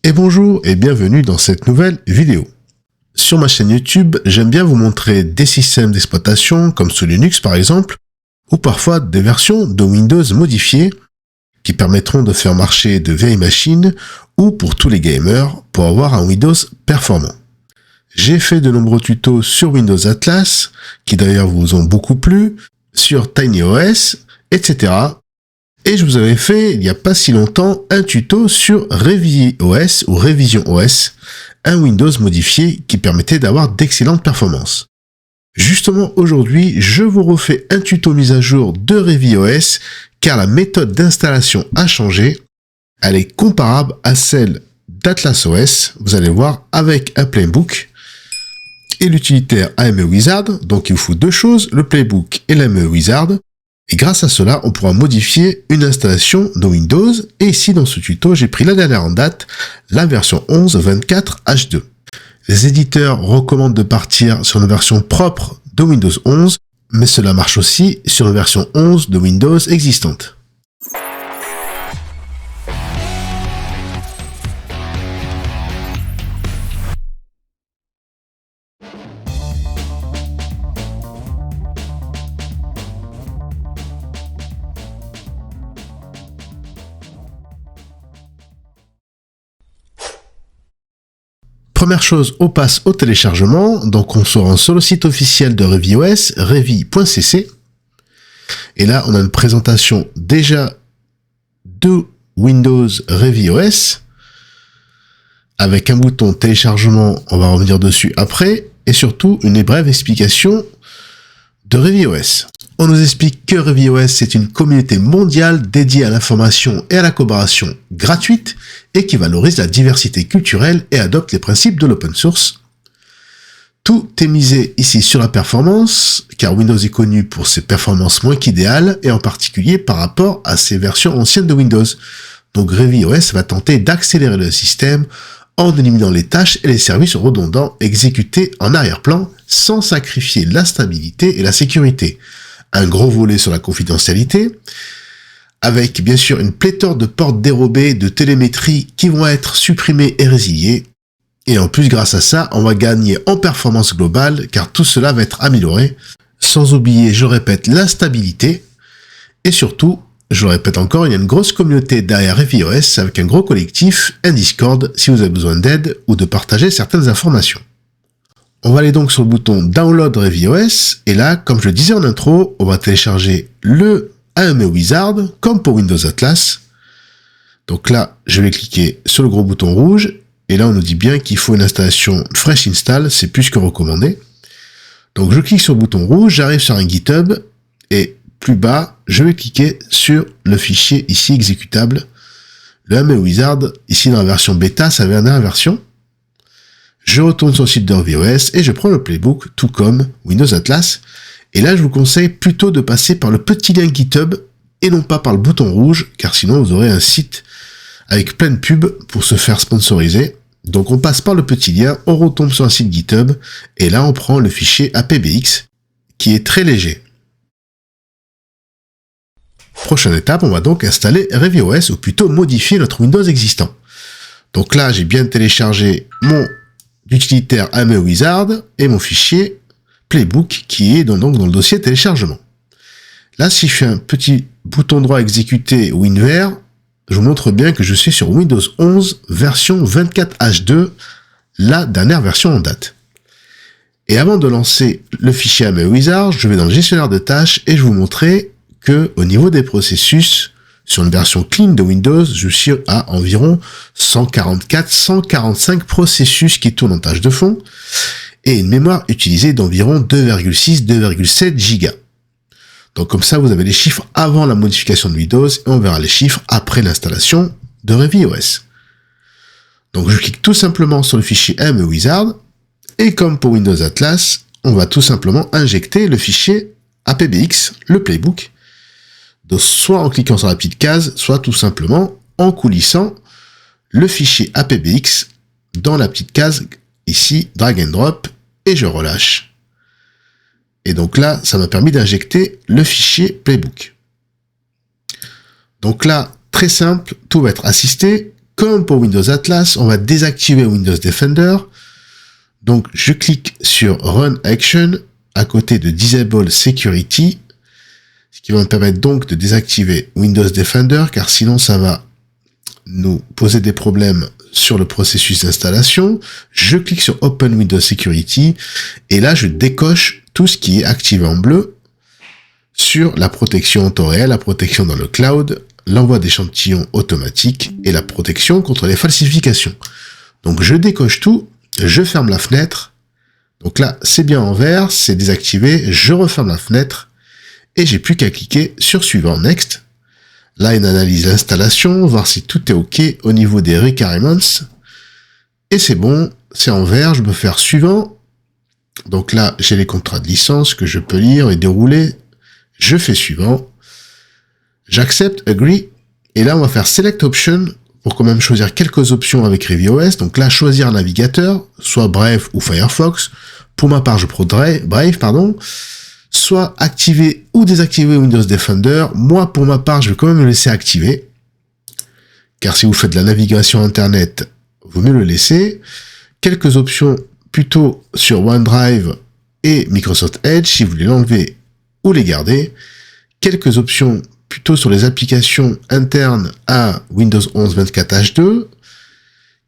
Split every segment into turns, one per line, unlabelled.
Et bonjour et bienvenue dans cette nouvelle vidéo. Sur ma chaîne YouTube, j'aime bien vous montrer des systèmes d'exploitation comme sous Linux par exemple, ou parfois des versions de Windows modifiées qui permettront de faire marcher de vieilles machines ou pour tous les gamers pour avoir un Windows performant. J'ai fait de nombreux tutos sur Windows Atlas, qui d'ailleurs vous ont beaucoup plu, sur TinyOS, etc. Et je vous avais fait, il n'y a pas si longtemps, un tuto sur ReviOS ou RevisionOS, un Windows modifié qui permettait d'avoir d'excellentes performances. Justement, aujourd'hui, je vous refais un tuto mise à jour de ReviOS, car la méthode d'installation a changé. Elle est comparable à celle d'AtlasOS, vous allez voir, avec un playbook et l'utilitaire AMEwizard. Donc il vous faut deux choses, le playbook et l'AMEwizard. Et grâce à cela, on pourra modifier une installation de Windows. Et ici, dans ce tuto, j'ai pris la dernière en date, la version 11.24H2. Les éditeurs recommandent de partir sur une version propre de Windows 11, mais cela marche aussi sur une version 11 de Windows existante. Première chose, on passe au téléchargement, donc on se rend sur le site officiel de ReviOS, revi.cc, et là on a une présentation déjà de Windows ReviOS, avec un bouton téléchargement, on va revenir dessus après, et surtout une brève explication de ReviOS. On nous explique que ReviOS c'est une communauté mondiale dédiée à l'information et à la collaboration gratuite et qui valorise la diversité culturelle et adopte les principes de l'open source. Tout est misé ici sur la performance, car Windows est connu pour ses performances moins qu'idéales et en particulier par rapport à ses versions anciennes de Windows. Donc ReviOS va tenter d'accélérer le système en éliminant les tâches et les services redondants exécutés en arrière-plan sans sacrifier la stabilité et la sécurité. Un gros volet sur la confidentialité, avec bien sûr une pléthore de portes dérobées de télémétrie qui vont être supprimées et résiliées. Et en plus, grâce à ça, on va gagner en performance globale, car tout cela va être amélioré. Sans oublier, je répète, la stabilité. Et surtout, je le répète encore, il y a une grosse communauté derrière ReviOS, avec un gros collectif, un Discord, si vous avez besoin d'aide ou de partager certaines informations. On va aller donc sur le bouton Download ReviOS, et là, comme je le disais en intro, on va télécharger le AMEwizard, comme pour Windows Atlas. Donc là, je vais cliquer sur le gros bouton rouge, et là, on nous dit bien qu'il faut une installation Fresh Install, c'est plus que recommandé. Donc je clique sur le bouton rouge, j'arrive sur un GitHub, et plus bas, je vais cliquer sur le fichier ici exécutable, le AMEwizard, ici dans la version bêta, sa dernière version. Je retourne sur le site de ReviOS et je prends le playbook, tout comme Windows Atlas. Et là, je vous conseille plutôt de passer par le petit lien GitHub et non pas par le bouton rouge, car sinon vous aurez un site avec plein de pubs pour se faire sponsoriser. Donc on passe par le petit lien, on retombe sur un site GitHub et là on prend le fichier APBX qui est très léger. Prochaine étape, on va donc installer ReviOS ou plutôt modifier notre Windows existant. Donc là, j'ai bien téléchargé mon utilitaire AMEwizard et mon fichier playbook qui est donc dans le dossier téléchargement. Là, si je fais un petit bouton droit exécuter WinVer, je vous montre bien que je suis sur Windows 11 version 24H2, la dernière version en date. Et avant de lancer le fichier AMEwizard, je vais dans le gestionnaire de tâches et je vais vous montrer que au niveau des processus, sur une version clean de Windows, je suis à environ 144-145 processus qui tournent en tâche de fond et une mémoire utilisée d'environ 2,6-2,7 Go. Donc comme ça, vous avez les chiffres avant la modification de Windows et on verra les chiffres après l'installation de ReviOS. Donc je clique tout simplement sur le fichier AMEwizard et comme pour Windows Atlas, on va tout simplement injecter le fichier APBX, le playbook, donc soit en cliquant sur la petite case, soit tout simplement en coulissant le fichier APBX dans la petite case ici, drag and drop, et je relâche. Et donc là, ça m'a permis d'injecter le fichier playbook. Donc là, très simple, tout va être assisté. Comme pour Windows Atlas, on va désactiver Windows Defender. Donc, je clique sur Run Action à côté de Disable Security, ce qui va me permettre donc de désactiver Windows Defender, car sinon ça va nous poser des problèmes sur le processus d'installation. Je clique sur Open Windows Security et là je décoche tout ce qui est activé en bleu sur la protection en temps réel, la protection dans le cloud, l'envoi d'échantillons automatique et la protection contre les falsifications. Donc je décoche tout, je ferme la fenêtre. Donc là c'est bien en vert, c'est désactivé, je referme la fenêtre et j'ai plus qu'à cliquer sur suivant, next. Là, il analyse l'installation, voir si tout est OK au niveau des requirements. Et c'est bon, c'est en vert, je peux faire suivant. Donc là, j'ai les contrats de licence que je peux lire et dérouler. Je fais suivant. J'accepte, agree. Et là, on va faire select option pour quand même choisir quelques options avec ReviewOS. Donc là, choisir un navigateur, soit Brave ou Firefox. Pour ma part, je prends Brave, soit activer ou désactiver Windows Defender. Moi, pour ma part, je vais quand même le laisser activer. Car si vous faites de la navigation Internet, vaut mieux le laisser. Quelques options plutôt sur OneDrive et Microsoft Edge, si vous voulez l'enlever ou les garder. Quelques options plutôt sur les applications internes à Windows 11 24H2.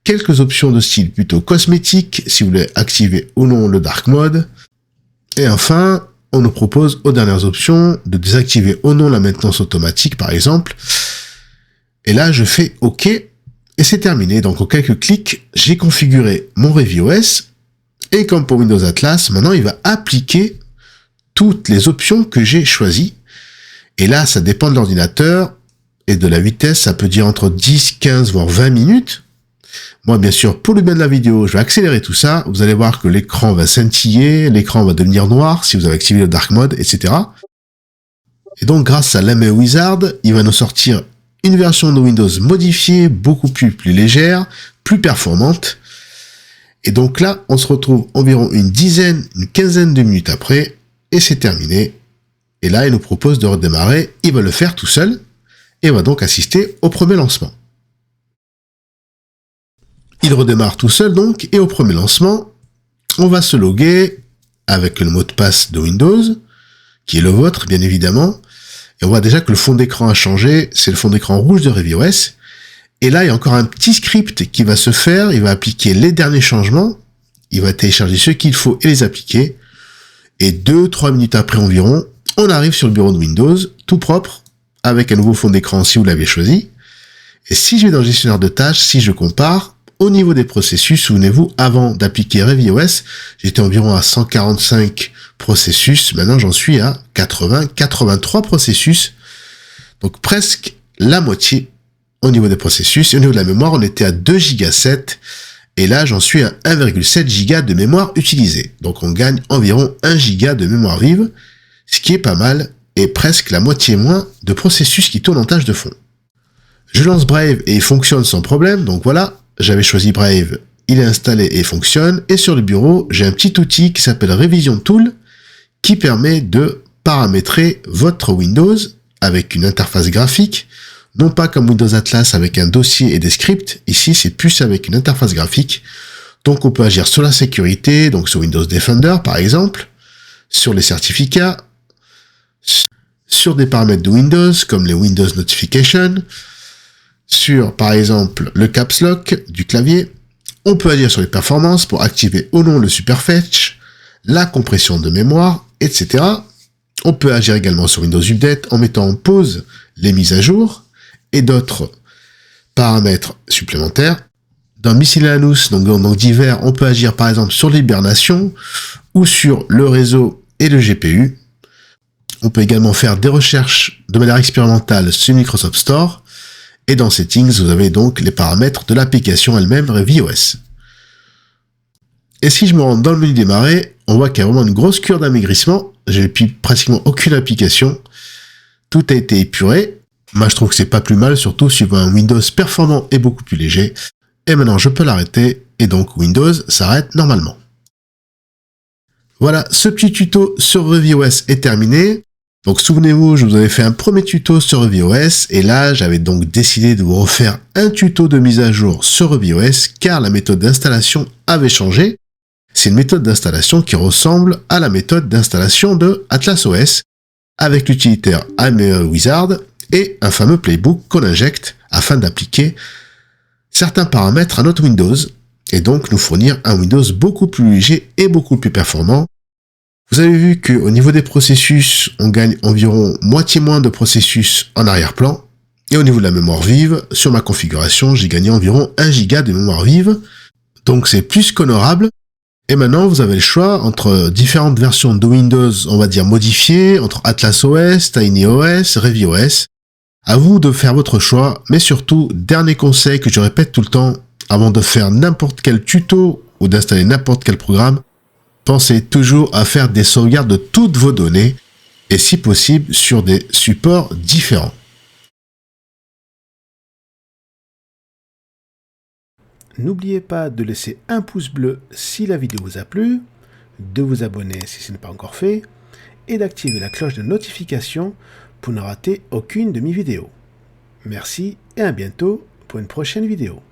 Quelques options de style plutôt cosmétique, si vous voulez activer ou non le Dark Mode. Et enfin, on nous propose aux dernières options de désactiver ou non la maintenance automatique, par exemple. Et là, je fais OK. Et c'est terminé. Donc, en quelques clics, j'ai configuré mon ReviewOS. Et comme pour Windows Atlas, maintenant, il va appliquer toutes les options que j'ai choisies. Et là, ça dépend de l'ordinateur et de la vitesse. Ça peut dire entre 10, 15, voire 20 minutes. Moi, bien sûr, pour le bien de la vidéo, je vais accélérer tout ça. Vous allez voir que l'écran va scintiller, l'écran va devenir noir si vous avez activé le Dark Mode, etc. Et donc, grâce à l'AME Wizard, il va nous sortir une version de Windows modifiée, beaucoup plus légère, plus performante. Et donc là, on se retrouve environ une quinzaine de minutes après, et c'est terminé. Et là, il nous propose de redémarrer. Il va le faire tout seul, et va donc assister au premier lancement. Il redémarre tout seul donc, et au premier lancement, on va se loguer avec le mot de passe de Windows, qui est le vôtre, bien évidemment, et on voit déjà que le fond d'écran a changé, c'est le fond d'écran rouge de ReviewOS, et là, il y a encore un petit script qui va se faire, il va appliquer les derniers changements, il va télécharger ce qu'il faut et les appliquer, et 2-3 minutes après environ, on arrive sur le bureau de Windows, tout propre, avec un nouveau fond d'écran si vous l'avez choisi, et si je vais dans le gestionnaire de tâches, si je compare, au niveau des processus, souvenez-vous, avant d'appliquer ReviewOS, j'étais environ à 145 processus. Maintenant, j'en suis à 83 processus. Donc, presque la moitié au niveau des processus. Et au niveau de la mémoire, on était à 2,7 Go. Et là, j'en suis à 1,7 Go de mémoire utilisée. Donc, on gagne environ 1 Go de mémoire vive, ce qui est pas mal, et presque la moitié moins de processus qui tournent en tâche de fond. Je lance Brave et il fonctionne sans problème. Donc voilà. J'avais choisi Brave, il est installé et fonctionne. Et sur le bureau, j'ai un petit outil qui s'appelle Revision Tool, qui permet de paramétrer votre Windows avec une interface graphique, non pas comme Windows Atlas avec un dossier et des scripts. Ici, c'est plus avec une interface graphique. Donc, on peut agir sur la sécurité, donc sur Windows Defender, par exemple, sur les certificats, sur des paramètres de Windows, comme les Windows Notification, sur, par exemple, le Caps Lock du clavier. On peut agir sur les performances pour activer ou non le Superfetch, la compression de mémoire, etc. On peut agir également sur Windows Update en mettant en pause les mises à jour et d'autres paramètres supplémentaires. Dans Miscellaneous, donc divers, on peut agir par exemple sur l'hibernation ou sur le réseau et le GPU. On peut également faire des recherches de manière expérimentale sur Microsoft Store. Et dans Settings, vous avez donc les paramètres de l'application elle-même ReviewOS. Et si je me rends dans le menu démarrer, on voit qu'il y a vraiment une grosse cure d'amaigrissement. J'ai pratiquement aucune application. Tout a été épuré. Moi, je trouve que c'est pas plus mal, surtout si vous avez un Windows performant et beaucoup plus léger. Et maintenant, je peux l'arrêter. Et donc, Windows s'arrête normalement. Voilà, ce petit tuto sur ReviewOS est terminé. Donc souvenez-vous, je vous avais fait un premier tuto sur RevOS et là j'avais donc décidé de vous refaire un tuto de mise à jour sur RevOS car la méthode d'installation avait changé. C'est une méthode d'installation qui ressemble à la méthode d'installation de AtlasOS avec l'utilitaire ImWizard et un fameux playbook qu'on injecte afin d'appliquer certains paramètres à notre Windows et donc nous fournir un Windows beaucoup plus léger et beaucoup plus performant. Vous avez vu qu'au niveau des processus, on gagne environ moitié moins de processus en arrière-plan. Et au niveau de la mémoire vive, sur ma configuration, j'ai gagné environ 1 Go de mémoire vive. Donc c'est plus qu'honorable. Et maintenant, vous avez le choix entre différentes versions de Windows, on va dire modifiées, entre AtlasOS, TinyOS, RevOS. À vous de faire votre choix, mais surtout, dernier conseil que je répète tout le temps, avant de faire n'importe quel tuto ou d'installer n'importe quel programme, pensez toujours à faire des sauvegardes de toutes vos données et si possible sur des supports différents. N'oubliez pas de laisser un pouce bleu si la vidéo vous a plu, de vous abonner si ce n'est pas encore fait et d'activer la cloche de notification pour ne rater aucune de mes vidéos. Merci et à bientôt pour une prochaine vidéo.